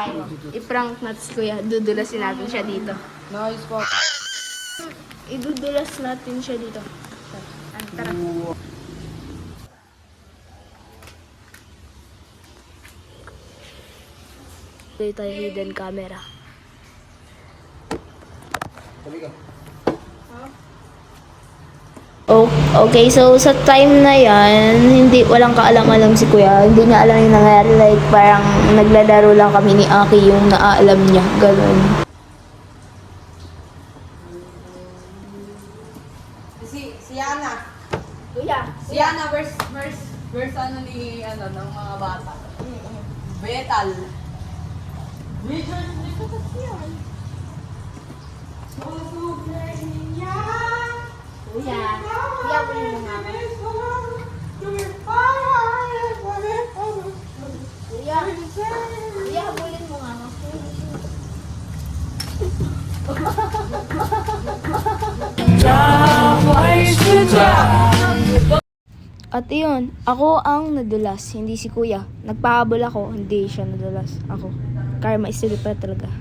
tayo. I-prank natin si Kuya. Dudulasin natin siya dito. Nice po. Idudulas natin siya dito. Tara. Dito tayo hidden camera. Oh, okay, so sa time na yan, walang kaalam-alam si Kuya. Hindi niya alam yung nangyari. Like, parang naglalaro lang kami ni Aki yung naaalam niya. Ganun. Si Yana. Kuya, Si Yana verse ano ni ano ng mga bata. Betal. Kuya, Kuya, bulin mo nga. Kuya, Kuya, bulin mo nga. At iyon, ako ang nadulas, hindi si Kuya. Nagpahabol ako, hindi siya nadulas. Ako. Karma is real pa talaga.